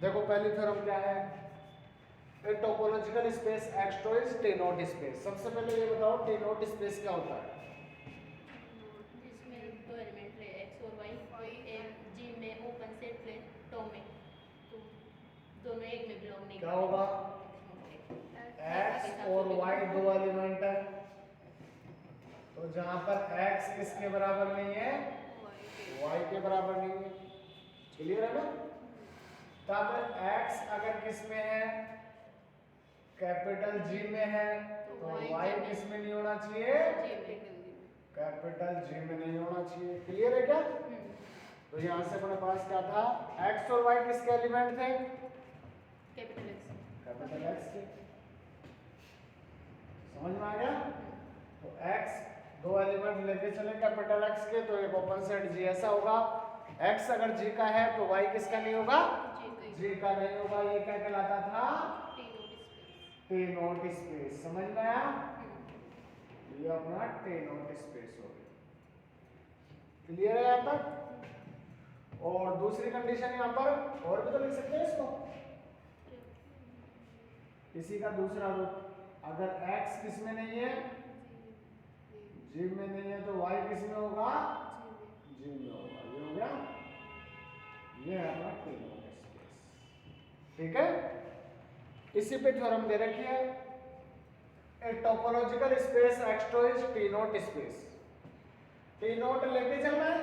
देखो पहली थ्योरम क्या है, a topological space X tau is T naught space. सबसे पहले ये बताओ टी नॉट स्पेस क्या होता है? जिसमें दो एलिमेंट ले एक्स और वाई, एक जी में ओपन सेट ले टॉ में, तो दोनों एक में बिलोंग नहीं क्या होगा? एक्स और वाई दो एलिमेंट है, तो जहां पर एक्स किसके बराबर नहीं है, वाई के बराबर नहीं है। क्लियर है ना? तब एक्स अगर किस में है, कैपिटल जी में है, तो वाई किस में नहीं होना चाहिए, कैपिटल जी में नहीं होना चाहिए। क्लियर है क्या? तो यहां से अपने पास क्या था, एक्स और वाई किसके एलिमेंट थे, कैपिटल एक्स के। समझ में आ गया? तो एक्स दो एलिमेंट लेके चले कैपिटल एक्स के, तो एक ओपन सेट जी ऐसा होगा। एक्स अगर जी का है तो वाई किसका नहीं होगा, जी का नहीं होगा। ये क्या कहलाता था, टी नॉट स्पेस। समझ में आया? ये अपना टी नॉट स्पेस हो गया। क्लियर है यहां तक? और दूसरी कंडीशन यहां पर और भी तो लिख सकते हैं इसको, इसी का दूसरा रूप, अगर x किस में नहीं है, जी में नहीं है, तो y किस में होगा, जी में होगा। ये हो गया, ये है अपना टी नॉट स्पेस। ठीक है? इसी पे थ्योरम दे रखी है, a topological space X tau is T naught space. T naught लेके चलना है,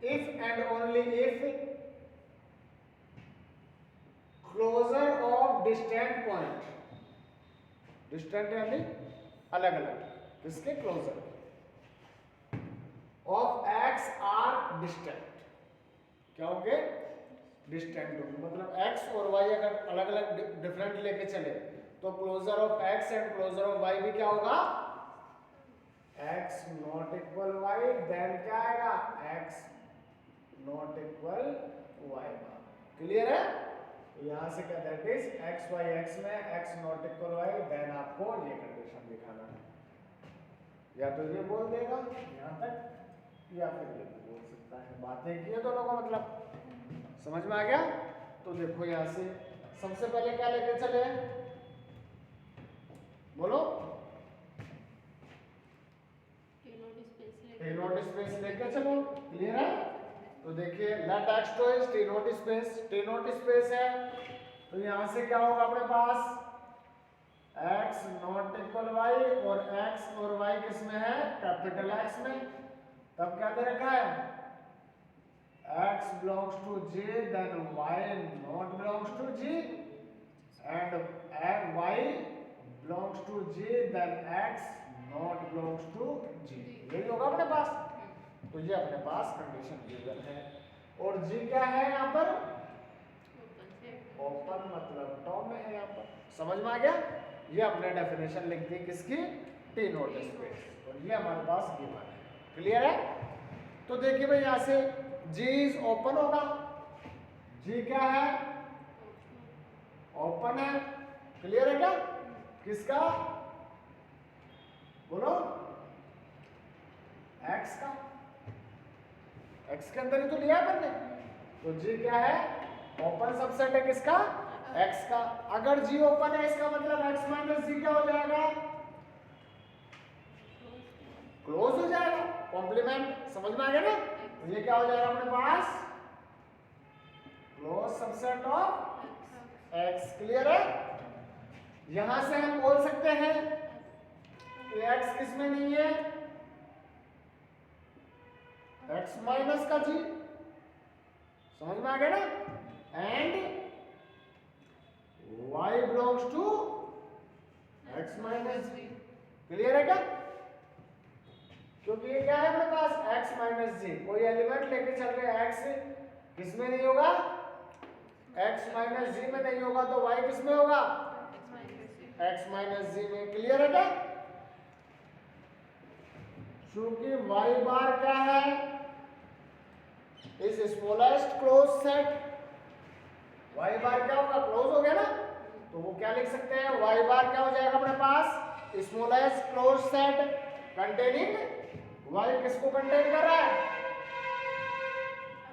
if and only if closure of distinct point, distinct यानी अलग अलग, किसके closure of X are distinct, क्या होंगे, डिस्टेंट होंगे। मतलब एक्स और वाई अगर अलग अलग डिफरेंट लेके चले तो closure of X and closure of Y भी क्या होगा, X not equal Y, then क्या आएगा, X not equal Y. Clear है? यहां से क्या, that is X Y X में X not equal Y, then आपको ये कंडीशन दिखाना है। या तो ये बोल देगा यहां तक, या फिर ये भी बोल सकता है। बातें की है दोनों का मतलब समझ में आ गया? तो देखो यहां से सबसे पहले क्या लेके चले, बोलो, टी नॉट स्पेस लेके चलो। क्लियर है? तो देखिए let X tau is T naught space, T naught space है, तो यहां से क्या होगा अपने पास, x नॉट इक्वल y, और x और y किस में है, कैपिटल X में। तब क्या दे रखा है, x belongs to G, then y not belongs to G, and y belongs to G, then x not belongs to G। यही होगा अपने पास। तो ये अपने पास कंडीशन गिवन है, और G क्या है यहाँ पर, ओपन मतलब टॉ में है यहाँ पर। समझ में आ गया? ये अपने डेफिनेशन लिख दी किसकी, टी नॉट स्पेस, और ये हमारे पास गिवन है। क्लियर है? तो देखिए भाई यहां से G इज ओपन होगा, G क्या है, ओपन है। क्लियर है क्या? किसका, बोलो, X का, X के अंदर ही तो लिया है अपन ने। तो G क्या है, ओपन सबसेट है किसका, X का। अगर G ओपन है इसका मतलब X माइनस G क्या हो जाएगा, क्लोज हो जाएगा, कॉम्प्लीमेंट। समझ में आ गया ना? तो ये क्या हो जाएगा अपने पास, close subset of X। Clear है? यहां से हम बोल सकते हैं कि X किस में नहीं है, X माइनस का G। समझ में आ गया ना? And y belongs to x minus g। Clear है क्या? क्योंकि ये क्या है अपने पास, x माइनस जी, कोई एलिमेंट लेके चल रहे हैं, x किस में नहीं होगा, x माइनस जी में नहीं होगा, तो y किस में होगा, x माइनस जी में। क्लियर है क्या? चूंकि y बार क्या है, is smallest close set, y bar क्या होगा, क्लोज हो गया ना, तो वो क्या लिख सकते हैं, y बार क्या हो जाएगा अपने पास, smallest close set containing y। किसको कंटेन कर रहा है,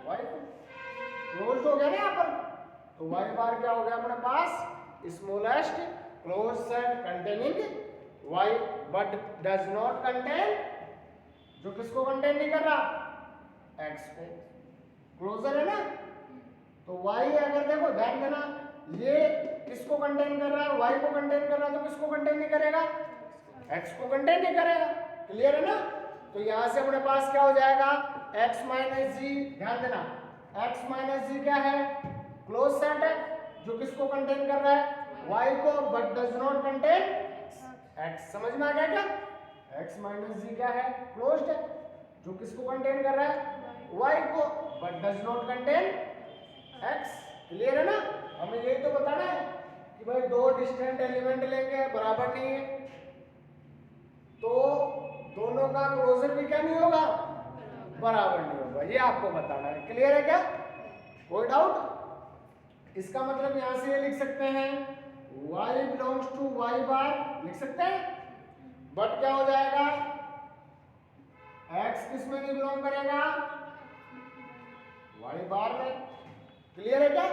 y को। क्लोज हो गया ना यहाँ पर, तो y बार क्या हो गया अपने पास smallest close set containing y but does not contain, जो किसको कंटेन नहीं कर रहा x को, क्लोजर है ना। तो y अगर देखो ध्यान देना ये किसको कंटेन कर रहा है, y को कंटेन कर रहा है, तो किसको कंटेन नहीं करेगा, x को कंटेन नहीं करेगा। क्लियर है ना। तो यहां से अपने पास क्या हो जाएगा x माइनस जी, ध्यान देना x माइनस जी क्या है, क्लोज सेट है जो किसको कंटेन कर रहा है y को, but does not contain x। समझ में आ गया क्या, x माइनस जी क्या है, क्लोज्ड है जो किसको कंटेन कर रहा है y को, but does not contain x। Clear है ना। हमें यही तो बताना है कि भाई दो डिस्टेंट एलिमेंट लेंगे बराबर नहीं है तो दोनों का क्लोजर भी क्या नहीं होगा, बराबर नहीं होगा, ये आपको बताना है। क्लियर है क्या, कोई डाउट। इसका मतलब यहां से ये लिख सकते हैं y बिलोंग्स टू y बार, लिख सकते हैं, बट क्या हो जाएगा x किस में नहीं बिलोंग करेगा, y बार में। क्लियर है क्या।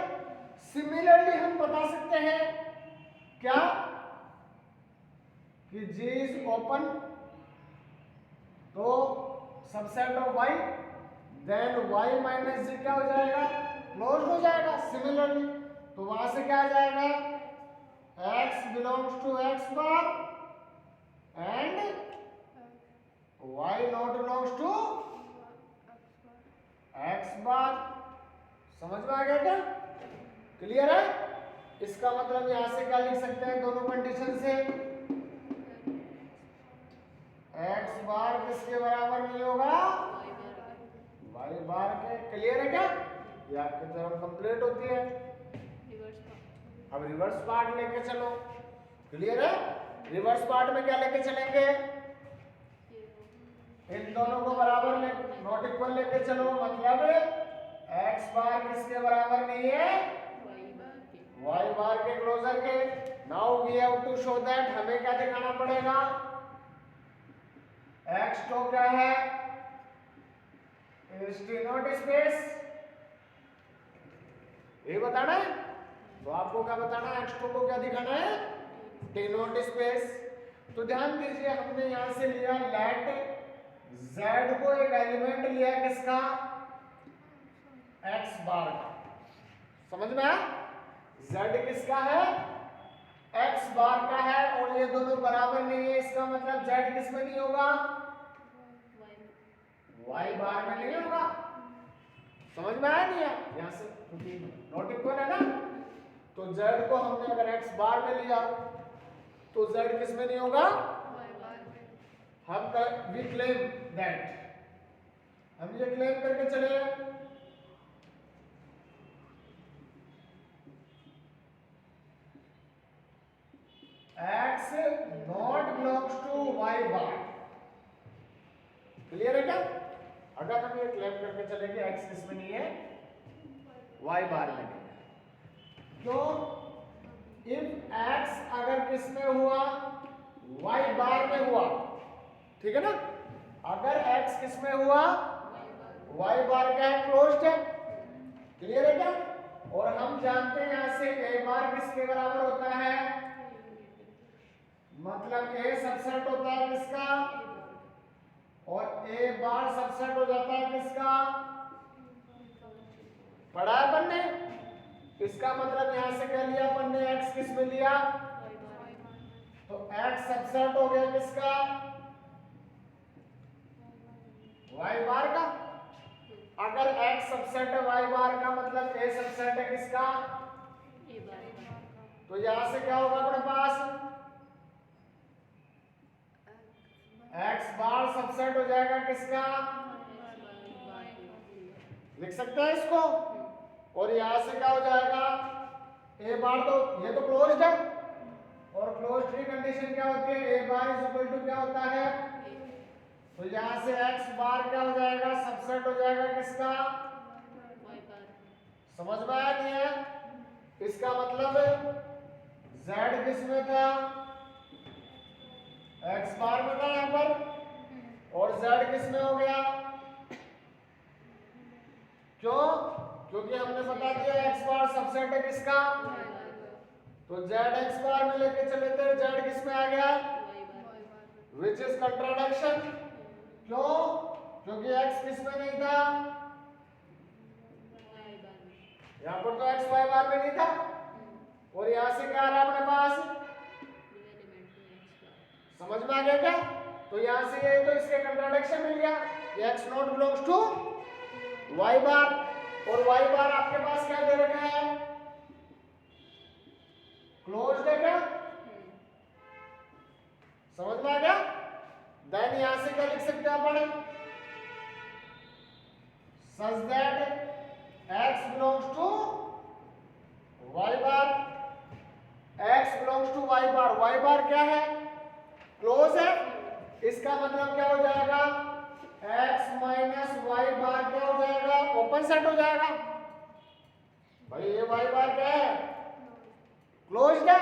सिमिलरली हम बता सकते हैं क्या कि G इज ओपन, तो subset of y, then y minus G क्या हो जाएगा, क्लोज हो जाएगा सिमिलरली। तो वहां से क्या आ जाएगा x belongs to x bar and y not belongs to x bar. समझ में आ गया क्या, क्लियर है। इसका मतलब यहां से क्या लिख सकते हैं दोनों कंडीशन से, x बार किसके बराबर नहीं होगा, y बार के। क्लियर है क्या, ये आपकी थ्योरम कंप्लीट होती है। अब रिवर्स पार्ट लेके चलो। क्लियर है। रिवर्स पार्ट में क्या लेके चलेंगे, इन दोनों को बराबर में नॉट इक्वल लेके चलो, मतलब x बार किसके बराबर नहीं है, y बार के क्लोजर के। Now we have to show that, हमें क्या दिखाना पड़ेगा, x तो क्या है टी नॉट स्पेस, ये बताना है। तो आपको क्या बताना है, x को क्या दिखाना है, टी नॉट स्पेस। तो ध्यान दीजिए हमने यहां से लिया लेट z को एक एलिमेंट लिया किसका, x बार का। समझ में आया, z किसका है, x बार का है, और ये दोनों बराबर नहीं है, इसका मतलब z किस में नहीं होगा, y बार में नहीं होगा। समझ में आया नहीं है, यहां से क्योंकि नॉट इक्वल है ना, तो z को हमने अगर x बार में लिया तो z किस में नहीं होगा, हम वी क्लेम दैट, हम ये क्लेम करके चले x not belongs to y bar. Clear है क्या। अगर हम ये क्लेम करके चलेंगे x किस में नहीं है, y बार में नहीं है, क्यों, इफ x अगर किस में हुआ, y बार में हुआ, ठीक है ना। अगर x किस में हुआ, y बार क्या है, क्लोज्ड है। क्लियर है क्या। और हम जानते हैं यहां से a बार किसके बराबर होता है, मतलब a सबसेट होता है किसका, और a बार सबसेट हो जाता है किसका, पढ़ा है अपन ने। इसका मतलब यहां से क्या लिया अपन ने, x किस में लिया, तो x सबसेट हो गया किसका, y बार का। अगर x सबसेट है y बार का, मतलब a सबसेट है किसका, तो यहां से क्या होगा अपने पास, x बार सबसेट हो जाएगा किसका, लिख सकते हैं इसको। और यहां से क्या हो जाएगा, a बार, तो ये तो क्लोज्ड है, और क्लोज्ड की कंडीशन क्या होती है, a bar is equal to क्या होता है, तो यहां से x बार क्या हो जाएगा, सबसेट हो जाएगा किसका, समझ में आया नहीं है। इसका मतलब z किस में था, x बार में था यहां पर, और z किस में हो गया, क्यों, क्योंकि हमने बता दिया x बार सबसेट है किसका, तो z x बार में लेके चले थे, z किस में आ गया, विच इज कंट्राडिक्शन। क्यों, क्योंकि x किस में नहीं था, यहाँ पर तो x y बार में नहीं था, और यहाँ से क्या आ रहा है अपने पास, समझ में आ गया क्या। तो यहाँ से ये तो इसके कंट्राडिक्शन मिल गया, x not belongs to y bar, और y बार आपके पास क्या दे रखा है, क्लोज्ड है क्या, समझ में आ गया। देन यहाँ से क्या लिख सकते हैं अपन, such that x belongs to y bar, x belongs to y bar, y bar क्या है, क्लोज है, इसका मतलब क्या हो जाएगा, x माइनस वाई बार क्या हो जाएगा, ओपन सेट हो जाएगा। भाई ये y बार क्या है, क्लोज्ड है,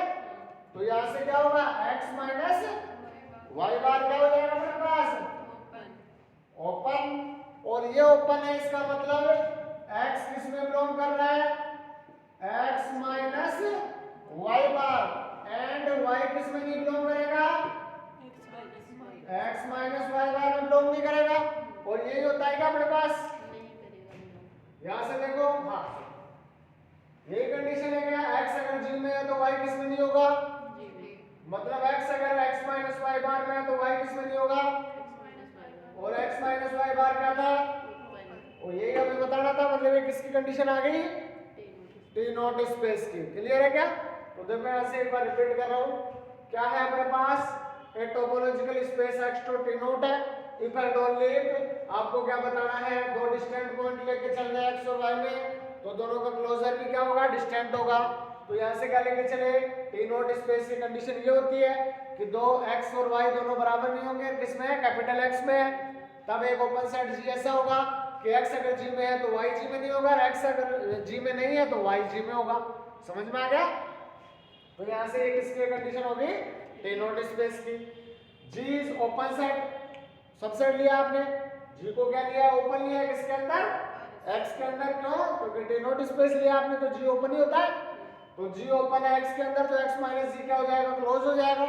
तो यहां से क्या होगा, x माइनस वाई बार क्या हो जाएगा अपने पास, ओपन, और ये ओपन है, इसका मतलब x किस में बिलोंग कर रहा है, x minus Y bar, and y किस में नहीं बिलोंग करेगा, x माइनस वाई बार में बिलोंग नहीं करेगा, और यही होता है क्या अपने पास, यहां से देखो, हाँ यही कंडीशन है क्या, x अगर g में है तो y किस में नहीं होगा, मतलब x अगर x माइनस वाई बार में है तो y किस में नहीं होगा, और x माइनस वाई बार क्या था, और यही हमें बताना था, मतलब ये किसकी कंडीशन आ गई, टी नॉट स्पेस की। क्लियर है क्या। तो देखो यहाँ से एक बार रिपीट कर रहा हूँ, क्या है अपने पास, a topological space x to T naught है, इफ एंड ओनली इफ आपको क्या बताना है, दो डिस्टेंट पॉइंट लेके चल रहे हैं x और y में, तो दोनों का क्लोजर भी क्या होगा, डिस्टेंट होगा। तो यहाँ से क्या लेके चले, टी नॉट स्पेस की कंडीशन ये होती है कि दो x और y दोनों बराबर नहीं होंगे, किसमें है, कैपिटल X में, तब एक ओपन सेट G ऐसा होगा कि x अगर G में है तो y G में नहीं होगा, और x अगर G में नहीं है तो y G में होगा। समझ में आ गया। तो यहाँ से ये किसकी कंडीशन होगी, टी नॉट स्पेस की। G is open set, subset लिया आपने, G को क्या लिया, ओपन लिया, किसके अंदर, x के अंदर। क्यों, क्योंकि टी नॉट स्पेस लिया आपने तो G ओपन ही होता है, तो G ओपन है x के अंदर, तो x माइनस जी क्या हो जाएगा, क्लोज हो जाएगा।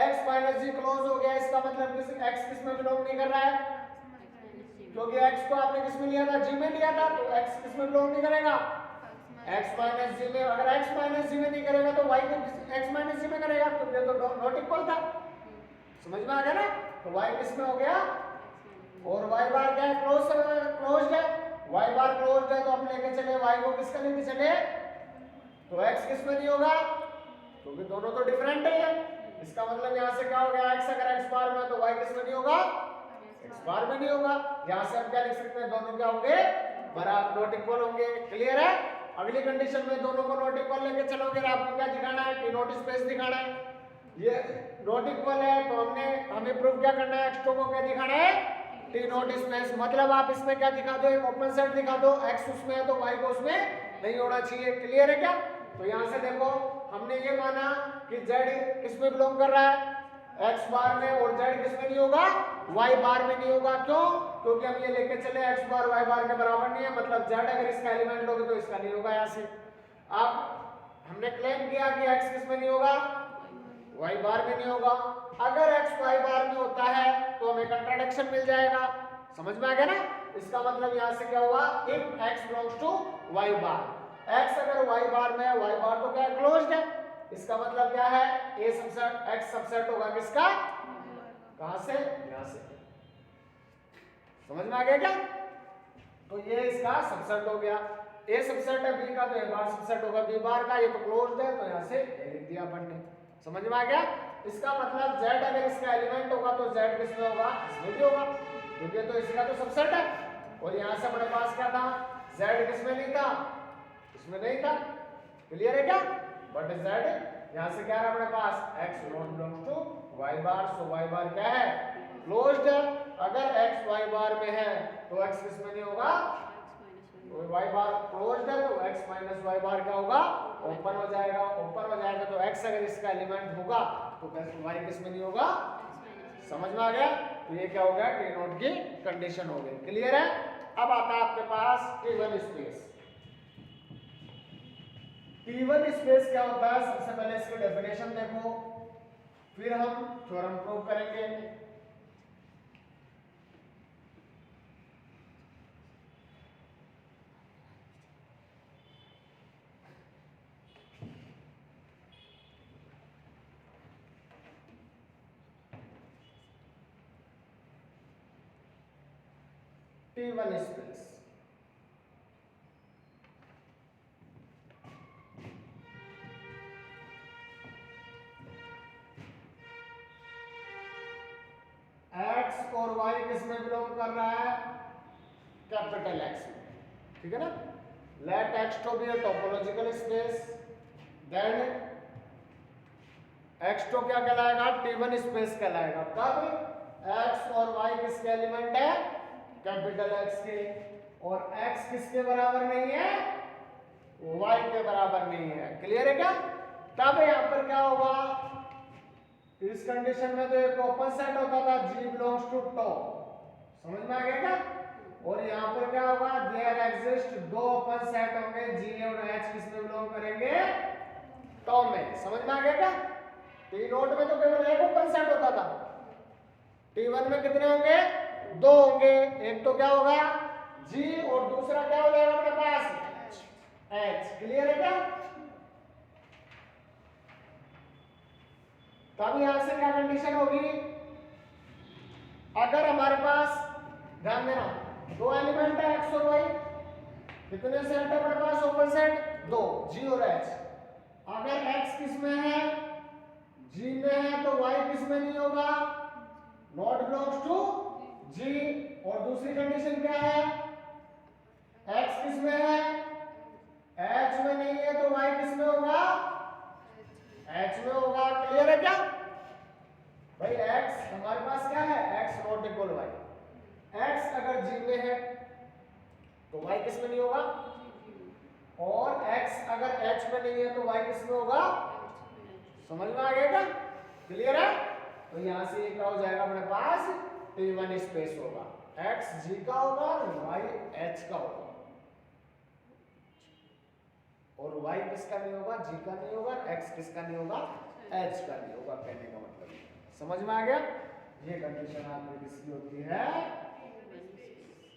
x माइनस जी क्लोज हो गया, इसका मतलब x किस में बिलोंग नहीं कर रहा है, क्योंकि x को आपने किस में लिया था, G में लिया था, तो x किस में बिलोंग नहीं करेगा, x माइनस जी में। अगर x माइनस जी में नहीं करेगा तो y को x माइनस जी में करेगा, तो ये तो नॉट इक्वल था। समझ में आ गया ना। तो y किस में हो गया, और y बार क्या है, क्लोज्ड है, y बार क्लोज्ड है, तो हम लेके चले y को किसका लेके चले, तो x किस में नहीं होगा, क्योंकि दोनों तो डिफरेंट है। इसका मतलब यहाँ से क्या हो गया, x अगर x बार में तो y किस में नहीं होगा, x बार में नहीं होगा। यहाँ से हम क्या लिख सकते हैं, दोनों क्या होंगे, बराबर नॉट इक्वल होंगे। क्लियर है। अगली कंडीशन में दोनों को नॉट इक्वल लेके चलोगे, आपको क्या दिखाना है, टी नॉट स्पेस दिखाना है। ये नॉट इक्वल है तो हमें प्रूफ क्या करना है, x2 को क्या दिखाना है, टी नॉट स्पेस। मतलब आप इसमें क्या दिखा दो, एक ओपन सेट दिखा दो, x उसमें है तो y को उसमें नहीं होना चाहिए। क्लियर है क्या। तो यहाँ से देखो हमने ये माना कि z किस में बिलोंग कर रहा है, x बार में, और z किस में नहीं होगा, y बार में नहीं होगा। क्यों, क्योंकि हम ये लेके चले x बार y बार के बराबर नहीं है, मतलब z अगर इसका एलिमेंट लोगे तो इसका नहीं होगा। यहाँ से अब हमने क्लेम किया कि x किस में नहीं होगा, y बार में नहीं होगा। अगर x y बार में होता है तो हमें कंट्राडिक्शन मिल जाएगा। समझ में आ गया ना। इसका मतलब यहाँ से क्या हुआ, if x belongs to y bar, x अगर y बार में है, y बार तो क्या है, क्लोज्ड है। इसका मतलब क्या है, a सबसेट x सबसेट होगा किसका, कहां से, यहां से। समझ में आ गया क्या। तो ये इसका सबसेट हो गया, a सबसेट है b का, तो a बार सबसेट होगा b बार का, ये तो क्लोज्ड है तो यहां से a लिख दिया अपन ने। समझ में आ गया। इसका मतलब z अगर इसका एलिमेंट होगा तो z किसमें होगा, इसमें भी होगा, क्योंकि तो इसका तो सबसेट है। और यहां से अपने पास क्या था, z किसमें नहीं था, इसमें नहीं था। क्लियर है क्या। बट z यहां से क्या है अपने पास, x not belongs to y bar, so y bar क्या है, क्लोज्ड है। अगर x y बार में है तो x किसमें नहीं होगा, तो y बार क्लोज्ड है, तो x माइनस y बार क्या होगा, ओपन हो जाएगा। ओपन हो जाएगा तो x अगर इसका एलिमेंट होगा तो y किसमें नहीं होगा। समझ में आ गया। तो ये क्या हो गया, टी नॉट की कंडीशन हो गई। क्लियर है। अब आता है आपके पास टी1 स्पेस। T1 स्पेस क्या होता है, सबसे पहले इसकी डेफिनेशन देखो, फिर हम थ्योरम प्रूव करेंगे। T1 स्पेस x और y किस में बिलोंग कर रहा है, कैपिटल X में, ठीक है ना। Let x to be a topological space, then x to क्या कहलाएगा, T1 स्पेस कहलाएगा। कब x और y किसके एलिमेंट है, कैपिटल X के, और x किसके बराबर नहीं है, y के बराबर नहीं है। क्लियर है क्या। तब यहां पर क्या होगा, इस कंडीशन में तो एक ओपन सेट होता था G बिलोंग्स टू टॉ, समझ में आ गया क्या। और यहाँ पर क्या होगा, देयर एग्जिस्ट दो ओपन सेट होंगे, G और H किस में बिलोंग करेंगे, टॉ में, समझ में आ गया क्या। T नोट में तो केवल एक ओपन सेट होता था, T1 में कितने होंगे, दो होंगे। एक तो क्या होगा G और दूसरा क्या हो जाएगा अपने पास H। क्लियर है क्या। तब यहां से क्या कंडीशन होगी, अगर हमारे पास, ध्यान देना, दो एलिमेंट है x और y, कितने सेट है हमारे पास ओपन सेट, दो, G और H। अगर x किस में है, G में है, तो y किस में नहीं होगा, नॉट बिलोंग्स टू G। और दूसरी कंडीशन क्या है, x किस में है, H में नहीं है, तो y किस में होगा, H में होगा। क्लियर है क्या भाई। x हमारे पास क्या है, x not equal y, x अगर G में है तो y किस में नहीं होगा, और x अगर H में नहीं है तो y किस में होगा, समझ में आ गया क्या। क्लियर है। तो यहां से ये क्या हो जाएगा अपने पास, T1 स्पेस होगा, x G का होगा, y H का होगा, और y किसका नहीं होगा, G का नहीं होगा, x किसका नहीं होगा, H का नहीं होगा। कहने का मतलब समझ में आ गया। ये कंडीशन आपकी किसकी होती है,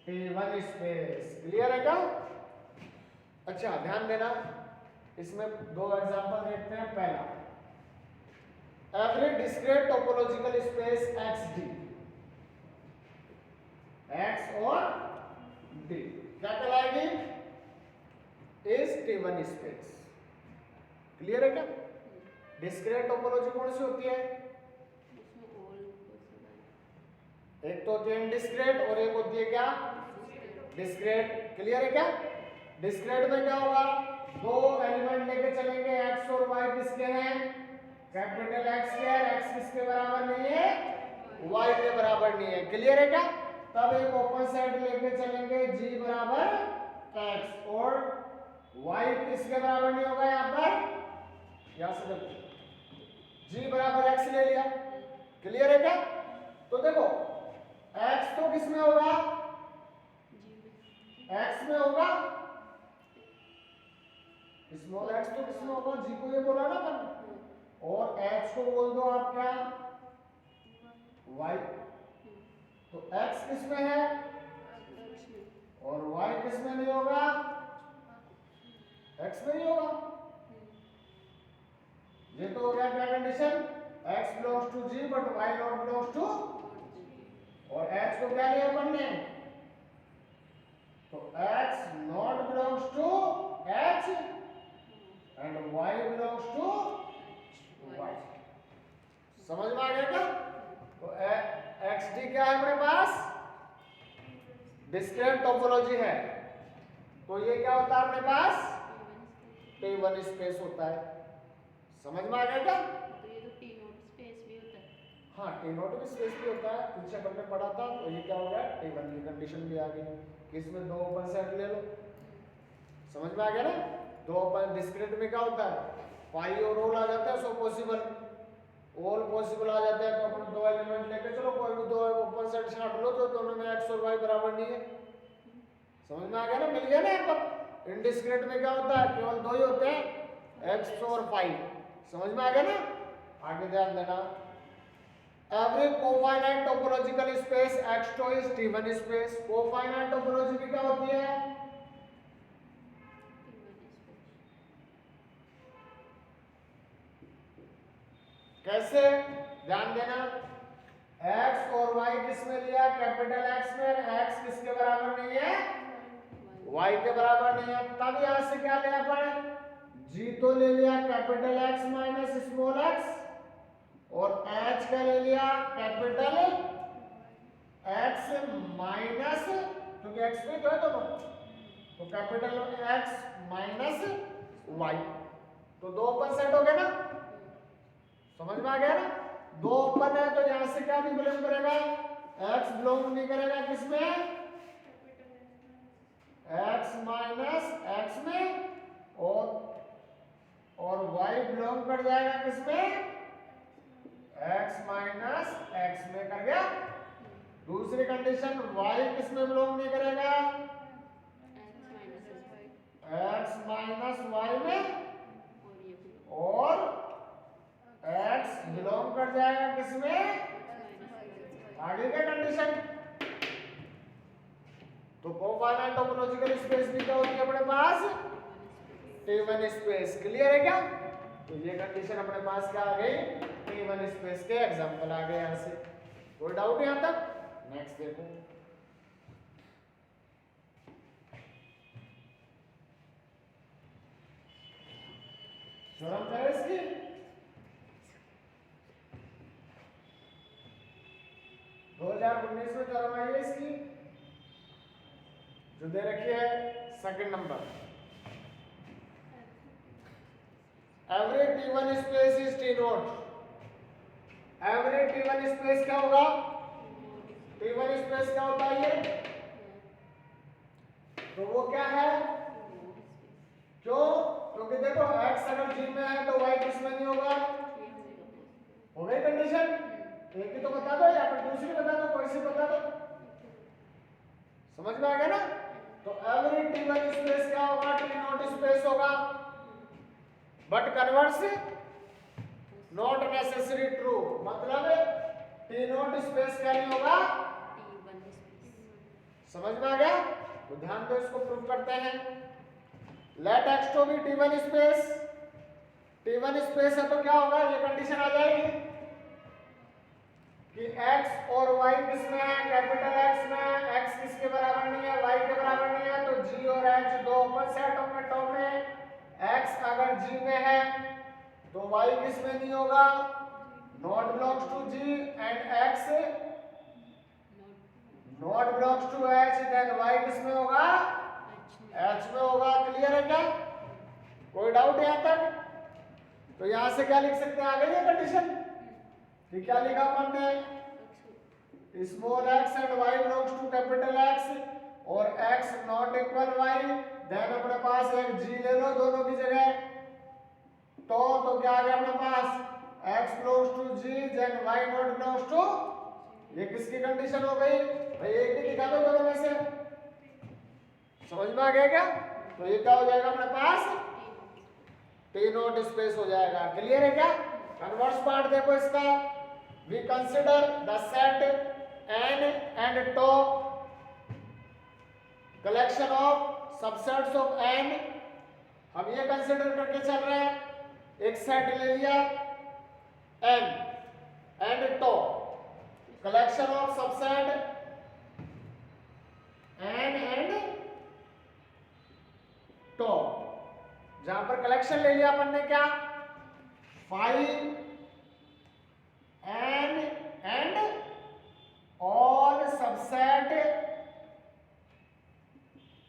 T1 स्पेस। क्लियर है क्या। अच्छा ध्यान देना, इसमें दो एग्जांपल देखते हैं। पहला, every discrete topological space XD, X और D क्या कहलाएगी, इज T1 स्पेस। क्लियर है क्या। डिस्क्रीट टोपोलॉजी कौन सी होती है, एक तो होती है इनडिस्क्रीट और एक होती है क्या, डिस्क्रीट। क्लियर है क्या। डिस्क्रीट में क्या होगा, दो एलिमेंट लेके चलेंगे, x और y किसके हैं, कैपिटल X के, और x किसके बराबर नहीं है, y के बराबर नहीं है। क्लियर है क्या। तब एक ओपन सेट लेके चलेंगे, G बराबर x, और y किसके बराबर नहीं होगा, यहां पर यहां से देखो G बराबर x ले लिया। क्लियर है क्या। तो देखो x तो किस में होगा, x में होगा, स्मॉल x तो किस में होगा, G को ये बोला ना अपन, और h को बोल दो आप क्या, y। तो x किस में है, और y किस में नहीं होगा, x में ही होगा। ये तो हो गया क्या condition, x belongs to G but y not belongs to, और h को क्या लिया अपन ने, तो x not belongs to h and y belongs to y। समझ में आ गया क्या। तो XD क्या है अपने पास, डिस्क्रीट टोपोलॉजी है, तो ये क्या होता है अपने पास, T1 स्पेस होता है। समझ में आ गया क्या। तो ये तो T नोट स्पेस भी होता है, हाँ T नोट भी स्पेस भी होता है, पीछे अपन ने पढ़ा था। तो ये क्या हो गया, T1 की कंडीशन भी आ गई, इसमें दो ओपन सेट ले लो। समझ में आ गया ना। दो ओपन, डिस्क्रीट में क्या होता है, पाई और ऑल आ जाता है, सो पॉसिबल, ऑल पॉसिबल आ जाता है, तो अपन दो एलिमेंट लेके चलो, कोई भी दो ओपन सेट छांट लो, तो दोनों में x और y बराबर नहीं है। समझ में आ गया ना, मिल गया ना यहाँ पर। इनडिस्क्रीट में क्या होता है, केवल दो ही होते हैं, x और y। समझ में आ गया ना? आगे ध्यान देना, every cofinite topological space x2 is T1 space. Cofinite topology की क्या होती है? कैसे? ध्यान देना, x और y किसमें लिया? कैपिटल X में। x किसके बराबर नहीं है? y के बराबर नहीं है। तब यहां से क्या लिया अपन? g तो ले लिया capital X minus small x, और h का ले लिया कैपिटल X माइनस, क्योंकि x में तो है दोनों, तो कैपिटल X माइनस y। तो दो ओपन सेट हो गए ना? समझ में आ गया ना? दो ओपन है तो यहां से क्या नहीं बिलोंग करेगा? x बिलोंग नहीं करेगा किसमें? x माइनस x में, और y बिलोंग कर जाएगा किसमें? x माइनस x में। कर गया? दूसरी कंडीशन, y किसमें बिलोंग नहीं करेगा? x माइनस y में, और x बिलोंग कर जाएगा किसमें? आगे क्या कंडीशन? तो कोफाइनाइट टोपोलॉजिकल स्पेस भी क्या होती है अपने पास? T1 space. क्लियर है क्या? तो ये कंडीशन अपने पास क्या आ गई? T1 स्पेस के एग्जांपल आ गए। यहां से कोई डाउट यहां तक? नेक्स्ट देखो, शर्म है इसकी? दो 2019 में थ्योरम आई है इसकी, जो दे रखी है second number, every T1 space is T note. Every T1 space क्या होगा? T1 स्पेस क्या होता है ये? तो वो क्या है? क्यों? क्योंकि देखो x अगर G में है तो y किसमें नहीं होगा? हो गई कंडीशन? एक ही तो बता दो या फिर दूसरी बता दो, कोई सी बता दो। समझ में आ गया ना? तो एवरी T1 स्पेस क्या होगा? T नॉट स्पेस होगा, but converse not necessary true. मतलब T नॉट स्पेस क्या नहीं होगा? समझ में आ गया? तो ध्यान दो, इसको प्रूव करते हैं। लेट x2 भी T1 स्पेस। T1 स्पेस है तो क्या होगा? ये कंडीशन आ जाएगी कि x और y किसमें है? कैपिटल X में। x किसके बराबर नहीं है? y के बराबर नहीं है, तो g और h दो ओपन सेट होंगे टॉप में। x अगर g में है तो y किसमें नहीं होगा? Not belongs to g, and x not belongs to h, then y किसमें होगा? h में होगा। क्लियर है क्या? कोई डाउट यहां तक? तो यहां से क्या लिख सकते हैं? आ गई है कंडीशन कि क्या लिखा अपन ने? Small x and y belongs to capital X, और x not equal y। Then अपने पास एक g ले लो दोनों की जगह, तो क्या आ गया अपने पास? x belongs to g, then y not belongs to. ये किसकी कंडीशन हो गई भाई? एक ही निकालो दोनों में से। समझ में आ गया क्या? तो ये क्या हो जाएगा अपने पास? T नॉट स्पेस हो जाएगा। क्लियर है क्या? कन्वर्स पार्ट देखो इसका, we consider the set n and tau collection of subsets of n। हम ये कंसिडर करके चल रहे हैं, एक सेट ले लिया n and tau collection of subset n and tau, जहां पर कलेक्शन ले लिया अपन ने क्या? 5 n and all subset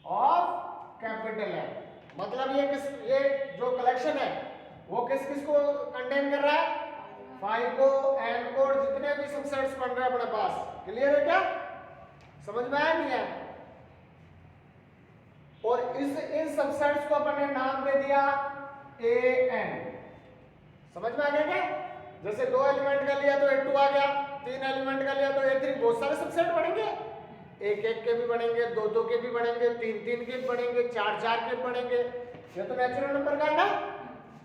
of capital N। मतलब ये जो कलेक्शन है वो किस किस को कंटेन कर रहा है? 5 को, n को, और जितने भी सबसेट्स बन रहे हैं अपने पास। क्लियर है क्या? समझ में आया नहीं है? और इन सबसेट्स को अपन ने नाम दे दिया an। समझ में आ गया क्या? जैसे 2 एलिमेंट का लिया तो A2 आ गया, 3 एलिमेंट का लिया तो A3। बहुत सारे सबसेट बनेंगे, 1-1 के भी बनेंगे, 2-2 के भी बनेंगे, 3-3 के भी बनेंगे, 4-4 के भी बनेंगे। ये तो नेचुरल नंबर का है ना?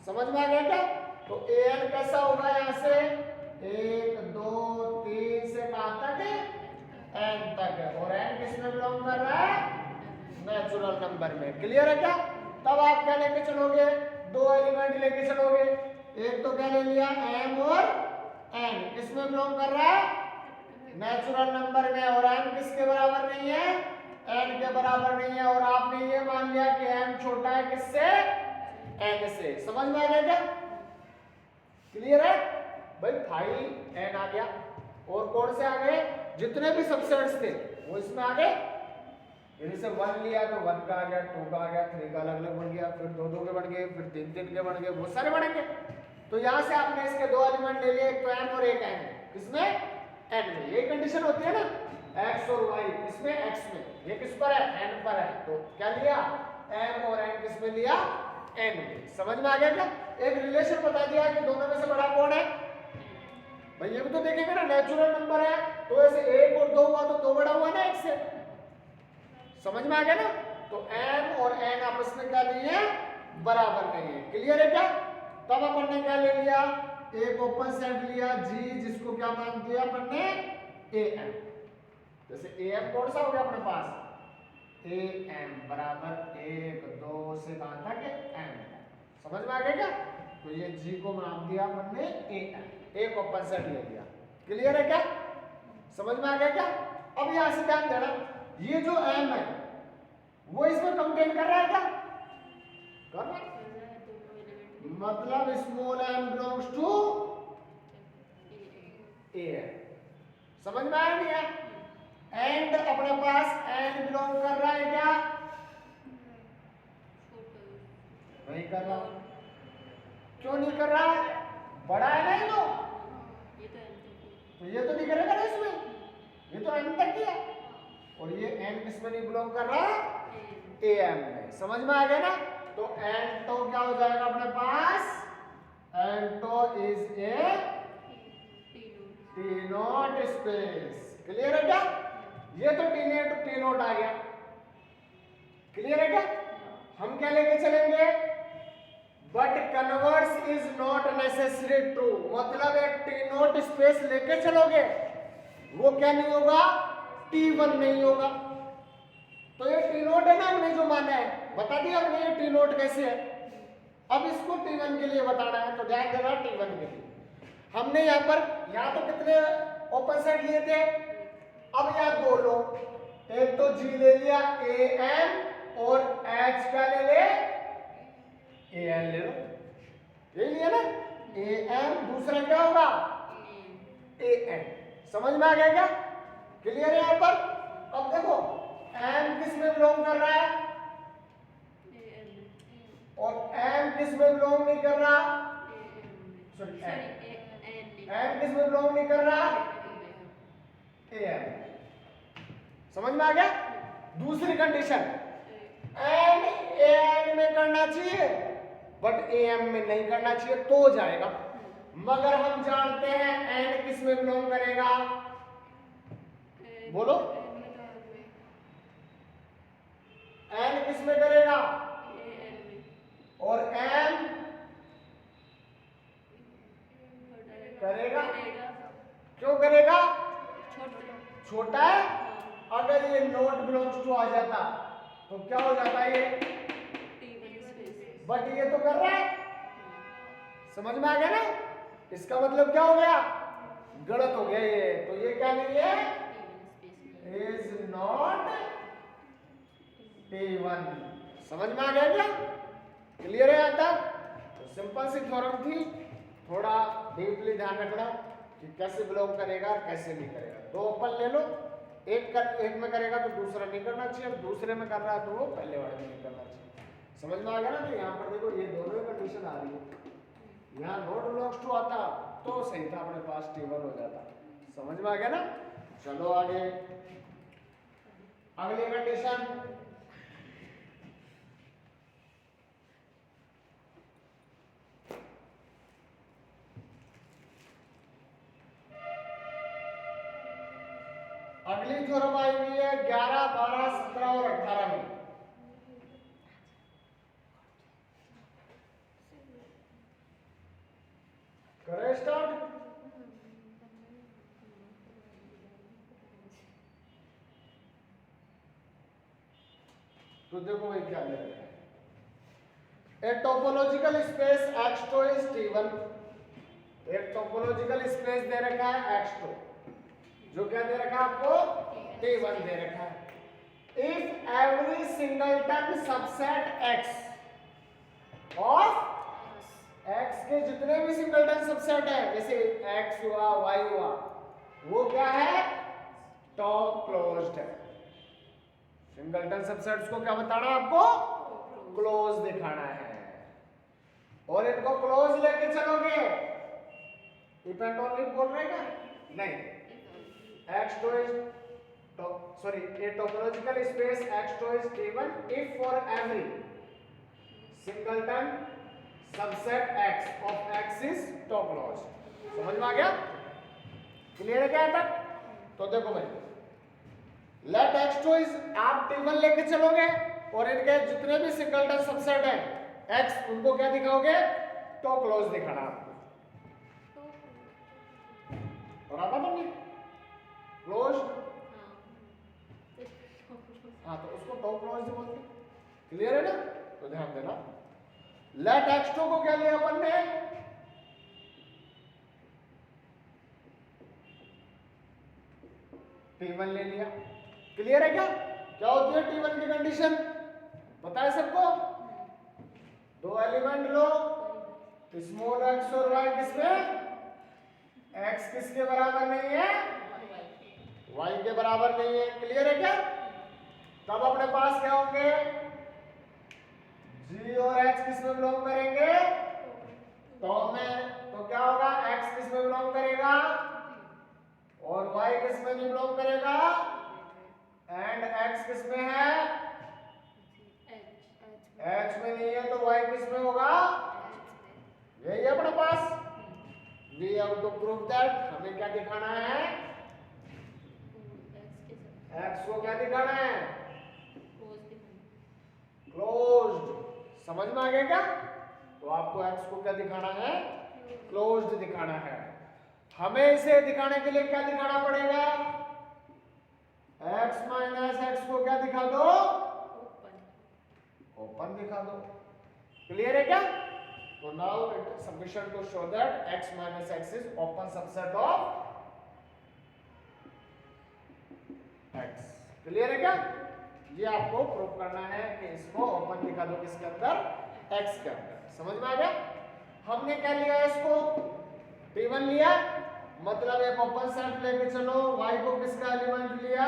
समझ में आ गया क्या? तो an कैसा होगा यहाँ से 1 2 3 से कहां तक है n तक है और n किस में बिलोंग कर रहा है नेचुरल नंबर में। क्लियर है क्या? तब आप क्या लेके चलोगे दो एलिमेंट लेके चलोगे। एक तो क्या ले लिया m और n किस में बिलोंग कर रहा है नेचुरल नंबर में और m किसके बराबर नहीं है n के बराबर नहीं है और आपने ये मान लिया कि m छोटा है किससे n से। समझ में आ गया क्या? क्लियर है भाई? फाइव n आ गया और कौन से आ गए जितने भी सबसेट्स थे वो इसमें आ गए। जैसे 1 लिया तो 1 का आ गया 2 का आ गया 3 का अलग अलग बन गया फिर 2 2 के बन गए फिर 3 3 के बन गए बहुत सारे बनेंगे। तो यहां से आपने इसके दो एलिमेंट ले लिए एक तो m और एक n किसमें n में। ये कंडीशन होती है ना x और y इसमें x में ये किस पर है n पर है तो क्या लिया m और n किस में लिया n में। समझ में आ गया क्या? एक रिलेशन बता दिया कि दोनों में से बड़ा कौन है भाई। ये भी तो देखेंगे ना नेचुरल नंबर है तो ऐसे 1 और 2 हुआ तो 2 बड़ा हुआ ना 1 से। समझ में आ गया ना? तो m और n आपस में क्या नहीं है बराबर नहीं है। क्लियर है क्या? तब अपन ने क्या ले लिया एक ओपन सेट लिया g जिसको क्या मान दिया अपन ने am। जैसे am कौन सा हो गया अपने पास am बराबर 1 2 से कहां तक m। समझ में आ गया क्या? तो ये g को नाम दिया अपन ने am एक ओपन सेट ले लिया। क्लियर है क्या? समझ में आ गया क्या? अब यहां से ध्यान देना ये जो m है वो इसमें कंटेन कर रहा है क्या कर रहा है मतलब small m belongs to a है। समझ में आया नहीं है? एंड अपने पास n बिलोंग कर रहा है क्या नहीं कर रहा। क्यों नहीं कर रहा बड़ा है ना तो ये तो नहीं करेगा ना इसमें ये तो m तक ही है और ये n किस में नहीं बिलोंग कर रहा am में। समझ में आ गया ना? तो n तो क्या हो जाएगा अपने पास n तो is a t not space. Clear है क्या? ये तो t नॉट आ गया। क्लियर है क्या? हम क्या लेके चलेंगे but converse is not necessary true मतलब एक टी नॉट स्पेस लेके चलोगे वो क्या नहीं होगा T1 नहीं होगा। तो ये टी नोट है ना हमने जो माना है बता दिया हमने ये टी नोट कैसे है। अब इसको T1 के लिए बताना है तो ध्यान देना T1 के लिए हमने यहाँ पर यहाँ तो कितने ओपन सेट लिए थे अब यहाँ दो लो एक तो G ले लिया AM और H का ले ले AN ले लो ये लिया ना AM दूसरा क्या होगा AN। समझ में आ गया क्या? क्लियर है यहाँ पर? अब देखो M किस में बिलोंग कर रहा है और M किस में बिलोंग नहीं कर रहा सॉरी M किस में बिलोंग नहीं कर रहा AM। समझ में आ गया? दूसरी कंडीशन N AN में करना चाहिए बट AM में नहीं करना चाहिए तो हो जाएगा मगर हम जानते हैं N किस में बिलोंग करेगा बोलो N किस में करेगा और M करेगा क्यों करेगा छोटा है। अगर ये नॉट बिलोंग्स टू आ जाता तो क्या हो जाता ये बट ये तो कर रहा है। समझ में आ गया ना? इसका मतलब क्या हो गया गलत हो गया ये तो ये क्या नहीं है इज नॉट T1। समझ में आ गया क्या? क्लियर है यहाँ तक? तो सिंपल सी थ्योरम थी थोड़ा डीपली ध्यान रखना कि कैसे बिलोंग करेगा कैसे नहीं करेगा। दो ओपन ले लो एक में करेगा तो दूसरा नहीं करना चाहिए दूसरे में कर रहा है तो वो पहले वाले में नहीं करना चाहिए। समझ में आ गया ना? तो यहाँ पर देखो ये दोनों ही कंडीशन आ रही है यहाँ नॉट बिलोंग्स टू आता तो सही था अपने पास T1 हो जाता। समझ में आ गया ना? चलो आगे अगली कंडीशन अगली थ्योरम आई हुई है 11 12 17 और 18 में। तो देखो भाई क्या दे रखा है, a topological space x2 is t1, एक टोपोलॉजिकल स्पेस दे रखा है x2, जो क्या दे रखा है आपको, t1 दे रखा है। If every singleton subset x of x के जितने भी सिंगलटन सबसेट है, जैसे x हुआ y हुआ, वो क्या है, टॉप क्लोज्ड है। सिंगलटन सबसेट्स को क्या बताना है आपको, क्लोज दिखाना है, और इनको क्लोज लेके चलोगे, इफ एंड ओनली बोल रहे क्या, नहीं, x2 is sorry a topological space x2 is t1 if for every singleton subset x of x is top closed। समझ में आ गया, क्लियर है क्या तक? तो देखो भाई, लेट x2 इज, आप t1 लेके चलोगे और इनके जितने भी सिंगलटन सबसेट है x, उनको क्या दिखाओगे, टॉप क्लोज दिखाना आपको, और आता बन क्लोज्ड, हाँ तो उसको टॉप क्लोज्ड बोलते हैं, क्लियर है ना? तो ध्यान देना, लेट x2 को क्या लिया अपन ने, t1 ले लिया, क्लियर है क्या? क्या होती है t1 की कंडीशन, पता है सबको, दो एलिमेंट लो, स्मॉल x और y किसमें, x किसके बराबर नहीं है, y के बराबर नहीं है, क्लियर है क्या? तब अपने पास क्या होंगे, g और h किसमें बिलोंग करेंगे, टॉप में, तो क्या होगा, x किसमें बिलोंग करेगा और y किसमें नहीं बिलोंग करेगा, एंड x किसमें है, h में नहीं है, तो y किसमें होगा, यही है अपने पास। We have to prove that, हमें क्या दिखाना है, x को क्या दिखाना है, क्लोज्ड, समझ में आ गया क्या? तो आपको x को क्या दिखाना है, क्लोज्ड दिखाना है। हमें इसे दिखाने के लिए क्या दिखाना पड़ेगा, x माइनस x को क्या दिखा दो, ओपन दिखा दो, क्लियर है क्या? तो now it is sufficient to show that x minus x is open subset of x, clear है क्या? ये आपको प्रूव करना है कि इसको ओपन दिखा दो किसके अंदर, x के अंदर, समझ में आ गया? हमने क्या लिया इसको, t1 लिया, मतलब एक ओपन सेट लेके चलो, y को किसका एलिमेंट लिया,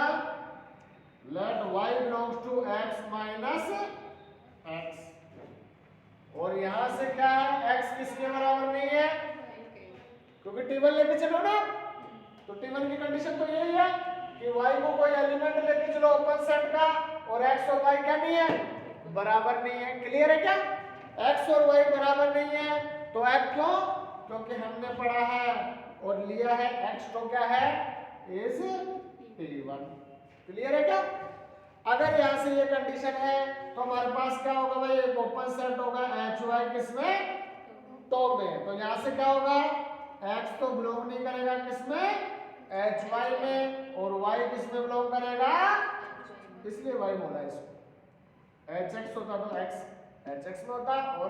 late y belongs to x minus x, और यहां से क्या है, x किसके बराबर नहीं है, क्योंकि t1 लेके चलो ना, तो t1 की कंडीशन तो यही है कि y को कोई एलिमेंट लेके चलो ओपन सेट का, और x और y क्या नहीं है, बराबर नहीं है, क्लियर है क्या? x और y बराबर नहीं है, तो f क्यों, क्योंकि हमने पढ़ा है और लिया है x तो क्या है, इज t1, क्लियर है क्या? अगर यहां से ये कंडीशन है तो हमारे पास क्या होगा भाई, एक ओपन सेट होगा hy किसमें, टॉप में, तो यहां से क्या होगा, x तो बिलोंग नहीं करेगा किसमें, hy में, और y किसमें बिलोंग करेगा, इसलिए y बोला इसको, hx होता तो x hx में होता और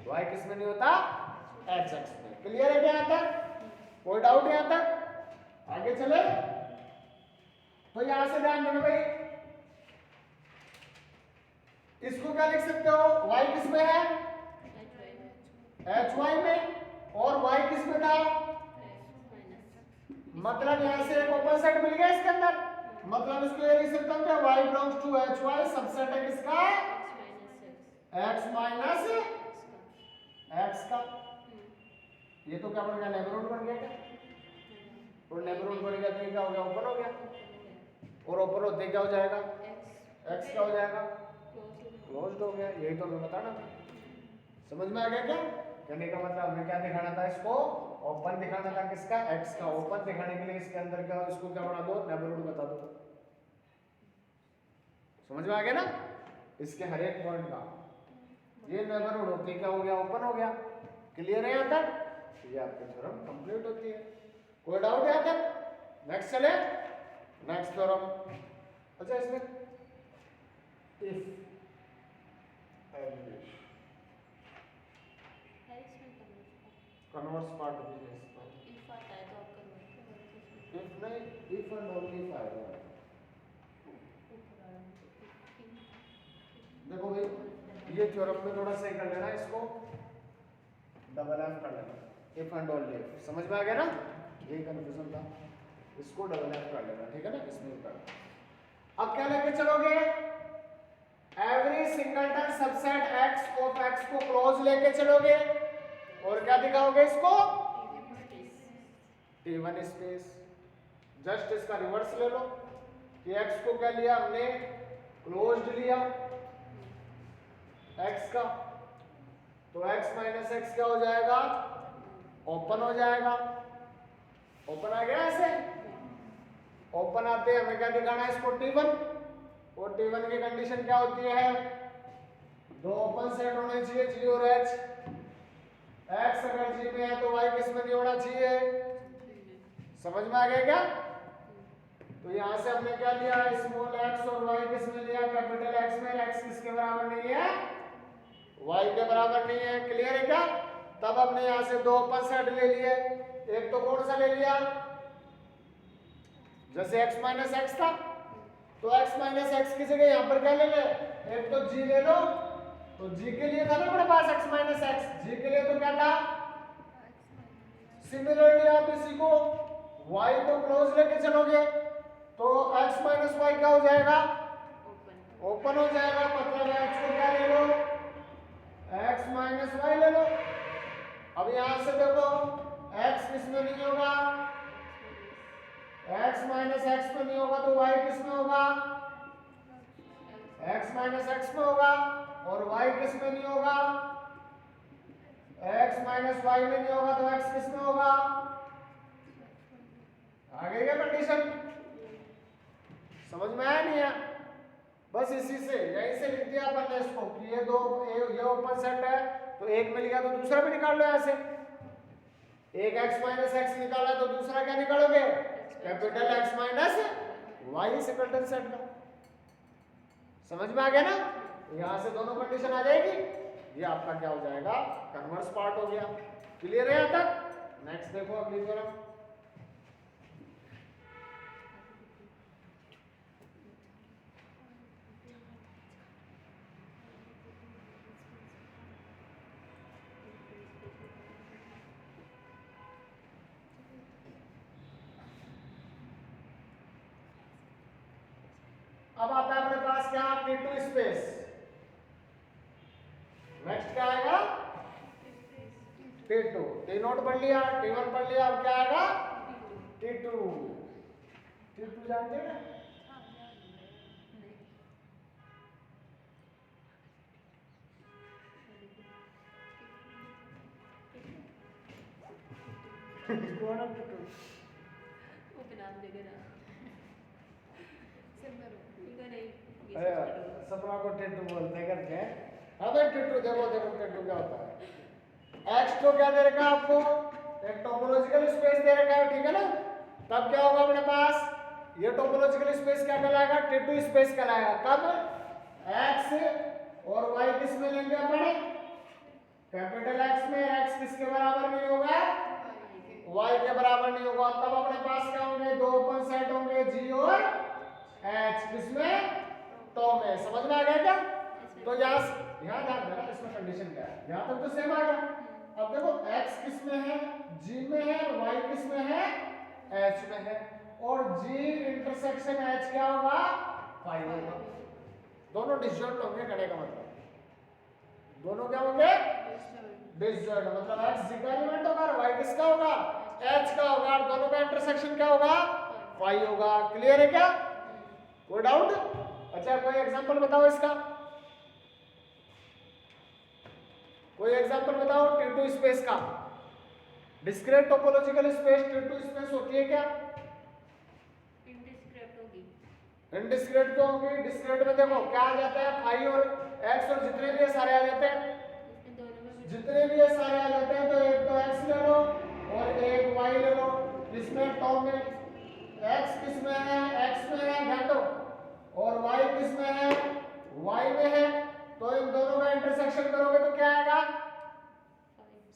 y किसमें नहीं होता, hx में, क्लियर है क्या यहां तक? कोई डाउट यहां तक? आगे चले, तो यहां से ध्यान देना भाई, इसको क्या लिख सकते हो, y किसमें है, hy में, और y किसमें था, मतलब यहां से एक ओपन सेट मिल गया इसके अंदर, मतलब इसको ये लिख सकता हूं कि y belongs to hy subset है किसका, x माइनस x का, ये तो क्या बन गया, नेबरहुड बन गया क्या, और नेबरहुड बन गया तो क्या हो गया, ओपन हो गया, और ओपन होते क्या हो जाएगा, x क्या हो जाएगा, क्लोज्ड हो गया, यही तो हमें बताना था, समझ में आ गया क्या? कहने का मतलब हमें क्या दिखाना था, इसको ओपन दिखाना था किसका, x का, ओपन दिखाने के लिए इसके अंदर क्या, इसको क्या बना दो, नेबरहुड बता दो, समझ में आ गया ना? इसके हर एक पॉइंट का ये नेबरहुड होती है, क्या हो गया, ओपन हो गया, क्लियर है यहां तक? ये आपकी थ्योरम कंप्लीट होती है, कोई डाउट यहां तक? नेक्स्ट चले, नेक्स्ट थ्योरम, अच्छा इसमें इफ एवरेज है इसमें कन्वर्स पार्ट भी ले सकता हूँ। इफ आता है तो आप करो इफ नहीं, इफ एंड ओनली इफ आएगा। देखो भाई ये थ्योरम में थोड़ा सही कर लेना, इसको डबल एफ कर लेना, इफ एंड ओनली इफ। समझ में आ गया ना, यही कंफ्यूजन था, इसको डबल एफ कर लेना, ठीक है ना, इसमें कर। अब क्या लेके चलोगे, every singleton subset x of x को क्लोज लेके चलोगे और क्या दिखाओगे इसको, T1 स्पेस। जस्ट इसका रिवर्स ले लो कि x को क्या लिया हमने, क्लोज्ड लिया x का, तो x माइनस एक्स क्या हो जाएगा, ओपन हो जाएगा। ओपन आ गया ऐसे, ओपन आते हैं हमें क्या दिखाना है इसको, T1, और T1 की कंडीशन क्या होती है, दो ओपन सेट होने चाहिए G और H। x अगर G में है तो y किस में नहीं होना चाहिए, समझ में आ गया क्या। तो यहां से हमने क्या लिया, स्मॉल x और y किस में लिया, कैपिटल X में। x किसके बराबर नहीं है, y के बराबर नहीं है, क्लियर है क्या। तब हमने यहां से दो ओपन सेट ले लिए, एक तो कौन सा ले लिया, जैसे x माइनस एक्स था तो x माइनस एक्स की जगह यहां पर क्या ले ले, एक तो g ले लो, तो g के लिए था ना अपने पास x माइनस एक्स, g के लिए तो क्या था, सिमिलरली आप इसी को y को क्लोज लेके चलोगे तो x माइनस वाई क्या हो जाएगा, ओपन हो जाएगा। मतलब x को क्या ले लो, x माइनस वाई ले लो। अब यहां से देखो x किस में नहीं होगा, x माइनस एक्स में नहीं होगा तो y किस में होगा, x माइनस एक्स में होगा, और y किस में नहीं होगा, x माइनस वाई में नहीं होगा तो x किस में होगा। आगे क्या कंडीशन, समझ में आया नहीं है, बस इसी से यहीं से लिख दिया अपन ने इसको कि ये दो, ये ओपन सेट है तो एक में लिया तो दूसरा भी निकाल लो। ऐसे एक x माइनस एक्स निकाला तो दूसरा क्या निकालोगे, capital X minus Y singleton set का। समझ में आ गया ना, यहां से दोनों कंडीशन आ जाएगी, ये आपका क्या हो जाएगा, कन्वर्स पार्ट हो गया। क्लियर है यहां तक। नेक्स्ट देखो अगली थ्योरम, अब आता है अपने पास क्या, T2 स्पेस। नेक्स्ट क्या आएगा, T2, T नोट पढ़ लिया, T1 पढ़ लिया, अब क्या आएगा, T2। T2 जानते हैं कौन है T2, उपनाम देगा ना अरे सपना को T2 बोलते हैं करके। अब T2 देखो, देखो T2 क्या होता है, X तो क्या दे रखा है आपको, एक टोपोलॉजिकल स्पेस दे रखा है, ठीक है ना। तब क्या होगा अपने पास, ये टोपोलॉजिकल स्पेस क्या कहलाएगा, T2 स्पेस कहलाएगा। कब, X और Y किस में लेंगे अपन, कैपिटल X में, X किसके बराबर नहीं होगा, Y के बराबर नहीं होगा। तब अपने पास क्या होंगे, दो ओपन सेट होंगे G और H, किसमें, तो में। समझ में आ गया क्या। तो यहाँ ध्यान देना इसमें कंडीशन क्या है, यहाँ तक तो सेम आ गया। अब देखो x किस में है, g में है, और y किस में है, h में है, और g इंटरसेक्शन h क्या होगा, फाई होगा। दोनों डिसजॉइंट होंगे, कहने का मतलब दोनों क्या होंगे, डिसजॉइंट। मतलब x g का एलिमेंट होगा और y किसका होगा, h का होगा, और दोनों का इंटरसेक्शन क्या होगा, फाई होगा। क्लियर है क्या, कोई डाउट। अच्छा कोई एग्जांपल बताओ इसका, कोई एग्जांपल बताओ T2 स्पेस का। Discrete topological space T2 space होती है क्या, इनडिस्क्रीट होगी, इनडिस्क्रीट क्यों होगी, डिस्क्रीट में देखो क्या आ जाता है, फाई और x और जितने भी है सारे आ जाते हैं, जितने भी है सारे आ जाते हैं। तो एक तो x ले लो और एक y ले लो, इसमें टॉप में x किस में है, x में है घटो, और y किस में है, y में है। तो इन दोनों का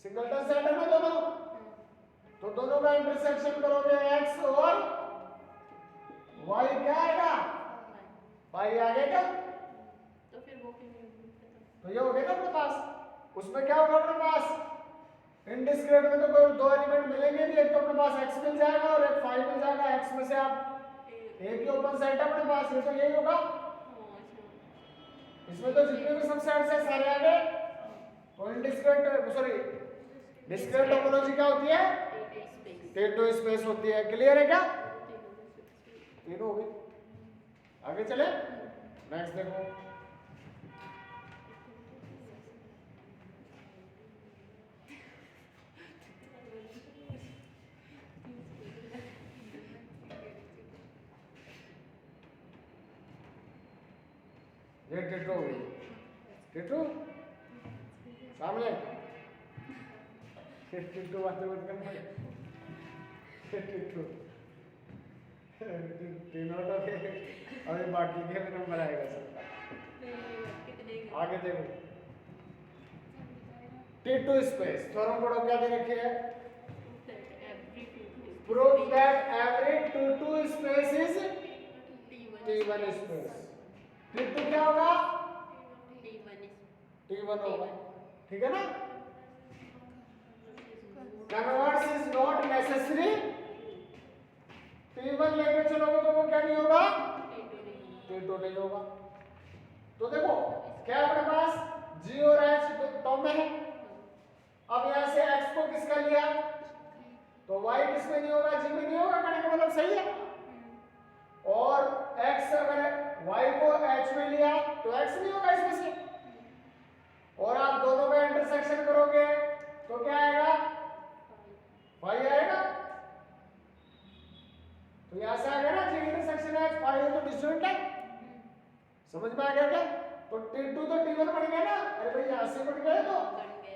सिंगलटन सेट है ना दोनों, तो दोनों का इंटरसेक्शन करोगे x और y, क्या आएगा y आएगा। तो फिर वो क्यों नहीं तो ये हो गया ना अपने पास। उसमें क्या होगा अपने पास, इनडिस्क्रीट में तो कोई दो एलिमेंट मिलेंगे नहीं, एक तो अपने पास x मिल जाएगा और एक 5 मिल जाएगा। x में से आप एक ही ओपन सेट है अपने पास, ये तो यही होगा। इसमें तो जितने भी सबसेट्स है सारे आ गए। तो इनडिस्क्रीट सॉरी डिस्क्रीट टोपोलॉजी क्या होती है, टेटो स्पेस होती है। क्लियर है क्या, तीनों हो गए। आगे चले, नेक्स्ट देखो। ये टेटो हो गई, टेटो सामने टेटो बातें मत करना, टेटो तीनों तो अभी बाकी के भी नंबर आएगा सबका। आगे देखो, टेटो स्पेस थ्योरम पढ़ो, क्या दे रखे है, prove that every T two space is T1 space. T two क्या होगा, T1 होगा, ठीक है ना। Converse is not necessary, T1 लेके चलोगे तो वो क्या नहीं होगा, टेटो नहीं होगा। तो देखो क्या अपने पास G और H टर्म में है। अब यहां से X को किसका लिया, तो Y किस में नहीं होगा, G में नहीं होगा, कहने का मतलब सही है। और X अगर Y को H में लिया तो X नहीं होगा इसमें से। और आप दोनों का इंटरसेक्शन करोगे तो क्या आएगा, Y आएगा। तो यहां से आ गया ना G इंटरसेक्शन H, Y तो डिस्जॉइंट है। समझ में आ गया क्या, तो T2 तो T1 बन गया ना। अरे भाई यहां से बन गया, तो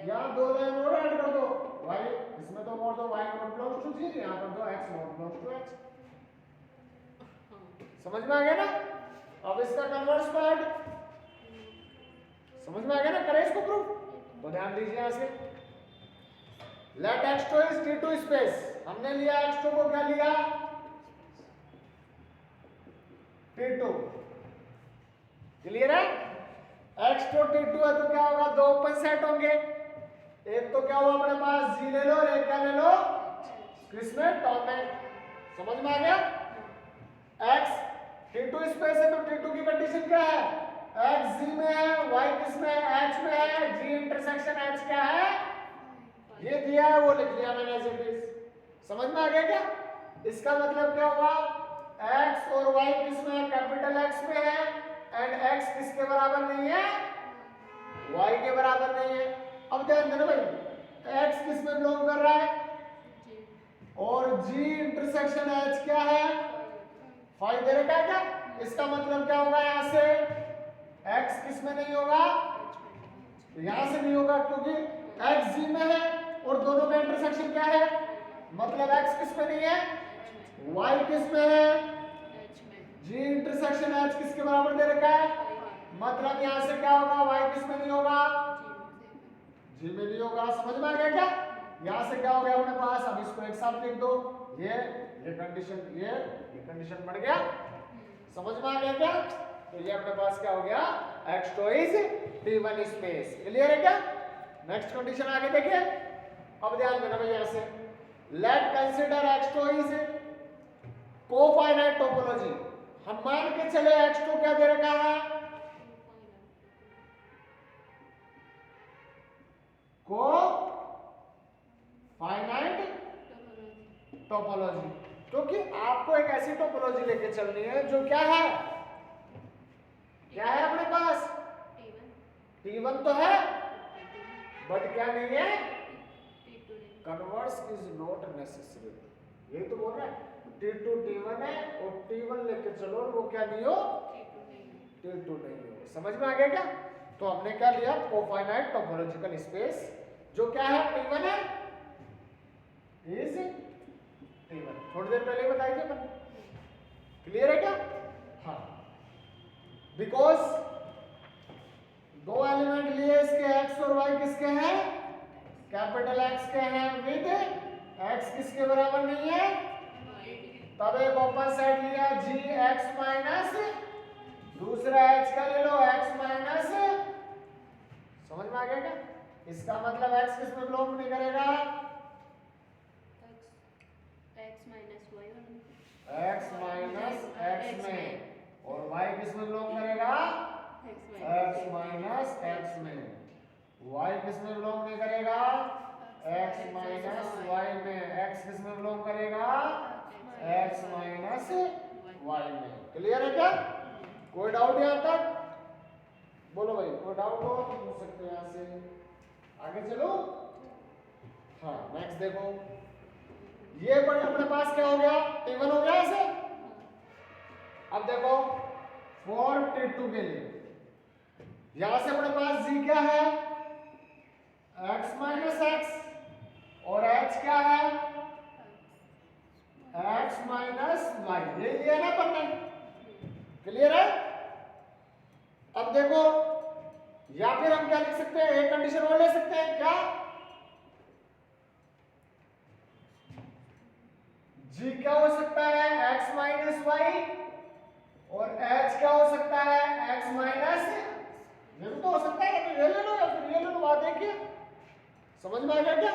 यहां दो लाइन और ऐड कर दो, y इसमें तो मोड़ दो y not belongs to g, यहां पर दो x not belongs to h। समझ में आ गया ना। अब इसका कन्वर्स पार्ट समझ में आ गया ना, करें इसको प्रूफ। तो ध्यान दीजिए यहां से, late x2 is T2 space, हमने लिया x2 को, क्या लिया T2। क्लियर है, x2 T2 है तो क्या होगा, दो ओपन सेट होंगे। एक तो क्या हुआ अपने पास G ले लो और एक क्या ले लो, किसमें टॉप में। समझ में आ गया। x T2 स्पेस है तो T2 की कंडीशन क्या है, x G में है, y किस में है, h में है, G इंटरसेक्शन h क्या है, ये दिया है, वो लिख लिया मैंने एज इट इज। समझ में आ गया क्या। इसका मतलब क्या हुआ, x और y किस में है, कैपिटल X में है, एंड x किसके बराबर नहीं है, y के बराबर नहीं है। अब ध्यान देना भाई, x किस में बिलोंग कर रहा है, और G इंटरसेक्शन h क्या है, 5 दे रखा है क्या। इसका मतलब क्या होगा, यहां से x किस में नहीं होगा, यहां से नहीं होगा क्योंकि x G में है और दोनों का इंटरसेक्शन क्या है, मतलब x किस में नहीं है, y किस में है, G इंटरसेक्शन h किसके बराबर दे रखा है, मतलब यहां से क्या होगा, y किस में नहीं होगा, G में नहीं होगा। समझ में आ गया क्या। यहां से क्या हो गया अपने पास, अब इसको एक साथ लिख दो, ये कंडीशन, ये कंडीशन बढ़ गया। समझ में आ गया क्या। तो ये अपने पास क्या हो गया, x2 is T1 space. Clear है क्या। नेक्स्ट कंडीशन आगे देखिए। अब ध्यान देना भाई, यहां से let consider x2 is cofinite topology. हम मान के चले x2 क्या दे रखा है, को फाइनाइट टोपोलॉजी, क्योंकि आपको एक ऐसी टोपोलॉजी लेके चलनी है जो क्या है, क्या है अपने पास, T1 तो है बट क्या नहीं है, कन्वर्स इज नॉट नेसेसरी। यही तो बोल रहा है, T2 T1 है और T1 लेके चलो वो क्या नहीं हो, T2 नहीं हो। समझ में आ गया क्या। तो हमने क्या लिया, कोफाइनाइट टोपोलॉजिकल स्पेस, जो क्या है T1 है, इज T1। थोड़ी देर पहले बताई थी अपन। क्लियर है क्या। हाँ, बिकॉज दो एलिमेंट लिए इसके x और y किसके हैं, कैपिटल एक्स के हैं विद एक्स किसके बराबर नहीं है, तब एक ओपन सेट लिया जी एक्स माइनस दूसरा एच का ले लो एक्स माइनस, समझ में आ गया क्या? इसका मतलब एक्स किस में बिलोंग नहीं करेगा, x minus x minus x में, और वाई किस में बिलोंग करेगा, एक्स माइनस एक्स में, वाई किस में बिलोंग नहीं करेगा, एक्स माइनस वाई में, एक्स किस में बिलोंग करेगा, एक्स माइनस वाई में। क्लियर है क्या? कोई डाउट यहां तक? बोलो भाई, कोई डाउट हो तो पूछ सकते हैं यहां से। आगे चलो। हाँ नेक्स्ट देखो, ये पर अपने पास क्या हो गया, टी1 हो गया ऐसे। अब देखो फॉर टी2 के लिए यहां से अपने पास जी क्या है, x माइनस एक्स, और h क्या है, x माइनस वाई, ये लिया ना अपन ने। क्लियर है? अब देखो, या फिर हम क्या लिख सकते हैं, एक कंडीशन और ले सकते हैं क्या, g क्या हो सकता है, x माइनस वाई, और h क्या हो सकता है, x माइनस, ये भी तो हो सकता है, तो ये ले लो या फिर ये ले लो, बात देखिए समझ में आ गया क्या?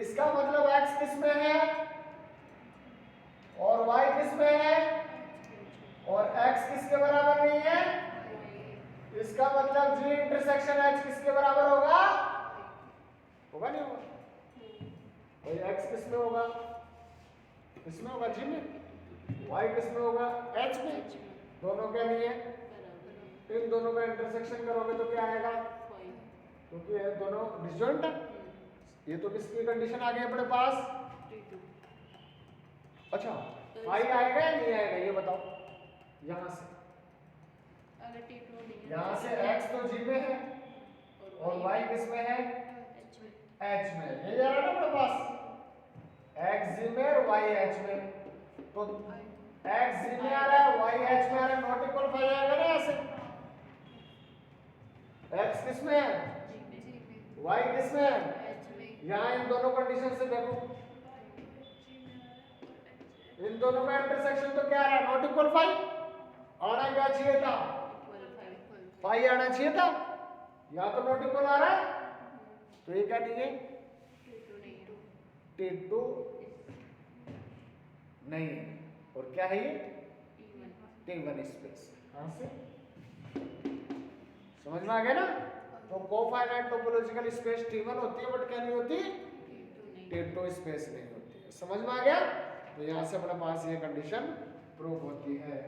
इसका मतलब x किस में है और y किस में है, और x किसके बराबर नहीं है, इसका मतलब g इंटरसेक्शन h किसके बराबर होगा, होगा नहीं होगा भाई, x किस में होगा, इसमें होगा g में, y किस में होगा, h में, दोनों क्या नहीं है, इन दोनों का इंटरसेक्शन करोगे तो क्या आएगा, क्योंकि ये दोनों डिसजॉइंट है। ये तो किसकी कंडीशन आ गई अपने पास, अच्छा फाई आएगा या नहीं आएगा ये बताओ, यहां से अगर T2 नहीं यहां से x तो g में है और y किस में है, h में, ये जा रहा है ना अपने पास, x g में और y h में, तो x g में आ रहा है y h में आ रहा है, नॉट इक्वल फाई आएगा ना ऐसे, x किस में है, y किस में है, यहाँ इन दोनों कंडीशन से देखो, इन दोनों का इंटरसेक्शन तो क्या आ रहा है, नॉट इक्वल फाई, आना क्या चाहिए था, फाई आना चाहिए था, यहाँ तो नॉट इक्वल आ रहा है, तो ये क्या नहीं है, T2 नहीं है, और क्या है ये, T1 स्पेस, कहां से समझ में आ गया ना? तो कोफाइनाइट टोपोलॉजिकल स्पेस T1 होती है, बट क्या नहीं होती, T2 स्पेस नहीं होती है। समझ में आ गया? तो यहां से अपने पास ये कंडीशन प्रूव होती है।